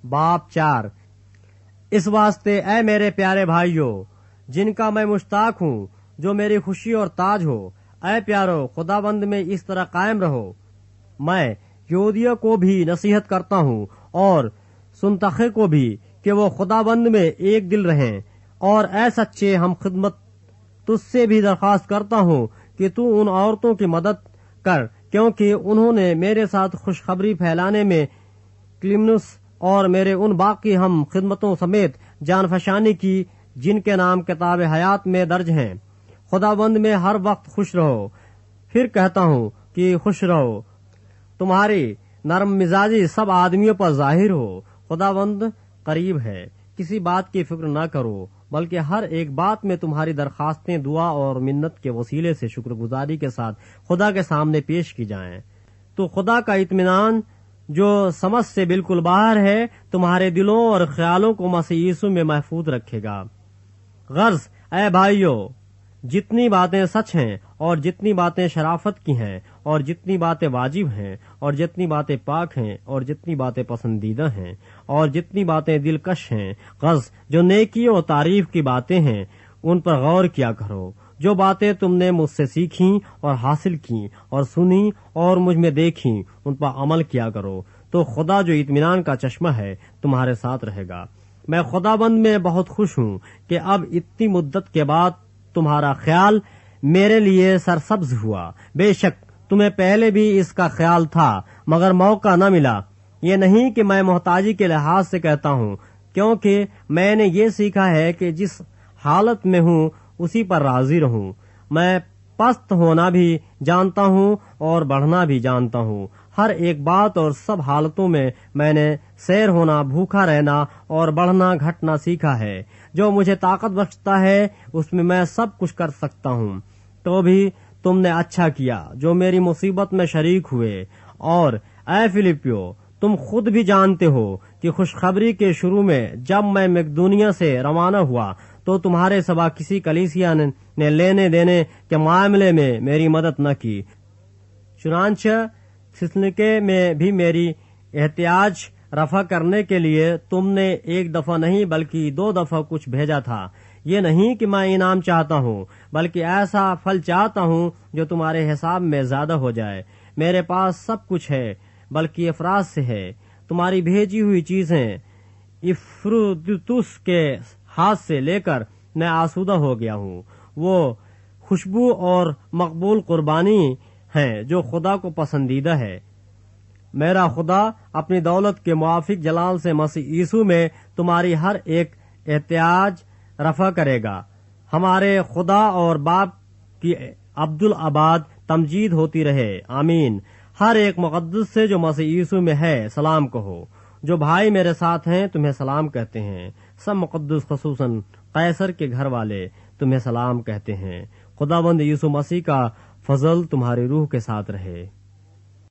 बाप 4। इस वास्ते ऐ मेरे प्यारे भाइयों, जिनका मैं मुश्ताक हूँ, जो मेरी खुशी और ताज हो, ऐ प्यारो, खुदाबंद में इस तरह कायम रहो। मैं यहूदियों को भी नसीहत करता हूँ और सुनतखे को भी कि वो खुदाबंद में एक दिल रहें। और ऐ सच्चे हम खिदमत, तुझसे भी दरखास्त करता हूँ कि तू उन औरतों की मदद कर, क्योंकि उन्होंने मेरे साथ खुशखबरी फैलाने में क्लिमनुस और मेरे उन बाकी हम खिदमतों समेत जानफशानी की, जिनके नाम किताब हयात में दर्ज हैं। खुदाबंद में हर वक्त खुश रहो। फिर कहता हूँ कि खुश रहो। तुम्हारी नरम मिजाजी सब आदमियों पर जाहिर हो। खुदाबंद करीब है। किसी बात की फिक्र न करो, बल्कि हर एक बात में तुम्हारी दरखास्तें दुआ और मिन्नत के वसीले से शुक्रगुजारी के साथ खुदा के सामने पेश की जाएं। तो खुदा का इत्मीनान, जो समझ से बिल्कुल बाहर है, तुम्हारे दिलों और ख्यालों को मसीह यीशु में महफूज रखेगा। गर्ज ऐ भाइयों, जितनी बातें सच हैं और जितनी बातें शराफत की हैं और जितनी बातें वाजिब हैं और जितनी बातें पाक हैं और जितनी बातें पसंदीदा हैं और जितनी बातें दिलकश हैं, गर्ज जो नेकी और तारीफ की बातें हैं, उन पर गौर किया करो। जो बातें तुमने मुझसे सीखी और हासिल की और सुनी और मुझ में देखी, उन पर अमल किया करो, तो खुदा जो इत्मीनान का चश्मा है तुम्हारे साथ रहेगा। मैं खुदाबंद में बहुत खुश हूँ कि अब इतनी मुद्दत के बाद तुम्हारा ख्याल मेरे लिए सरसब्ज हुआ। बेशक तुम्हें पहले भी इसका ख्याल था, मगर मौका न मिला। ये नहीं कि मैं मोहताजी के लिहाज से कहता हूँ, क्योंकि मैंने ये सीखा है कि जिस हालत में हूँ उसी पर राजी रहूं। मैं पस्त होना भी जानता हूँ और बढ़ना भी जानता हूँ। हर एक बात और सब हालतों में मैंने सैर होना, भूखा रहना और बढ़ना घटना सीखा है। जो मुझे ताकत बख्शता है, उसमें मैं सब कुछ कर सकता हूँ। तो भी तुमने अच्छा किया जो मेरी मुसीबत में शरीक हुए। और ऐ फिलिपियो, तुम खुद भी जानते हो कि खुशखबरी के शुरू में जब मैं मकदूनिया से रवाना हुआ, तो तुम्हारे सिवा किसी कलीसिया ने लेने देने के मामले में मेरी मदद न की। चुनांचे थिस्सलुनीके में भी मेरी एहतियाज रफा करने के लिए तुमने एक दफा नहीं बल्कि 2 दफा कुछ भेजा था। ये नहीं कि मैं इनाम चाहता हूँ, बल्कि ऐसा फल चाहता हूँ जो तुम्हारे हिसाब में ज्यादा हो जाए। मेरे पास सब कुछ है, बल्कि अफराज से है। तुम्हारी भेजी हुई चीजें इफ्रुदुतुस के हाथ से लेकर मैं आसूदा हो गया हूँ। वो खुशबू और मकबूल कुर्बानी है जो खुदा को पसंदीदा है। मेरा खुदा अपनी दौलत के मुआफिक जलाल से मसीह यीशु में तुम्हारी हर एक एहतियाज रफा करेगा। हमारे खुदा और बाप की अब्दुल आबाद तमजीद होती रहे। आमीन। हर एक मुकद्दस से जो मसीह यीशु में है सलाम कहो। जो भाई मेरे साथ हैं तुम्हें सलाम कहते हैं। सब मुकद्दस, खसूसन कैसर के घर वाले तुम्हें सलाम कहते हैं। खुदावंद यीशु मसीह का फजल तुम्हारी रूह के साथ रहे।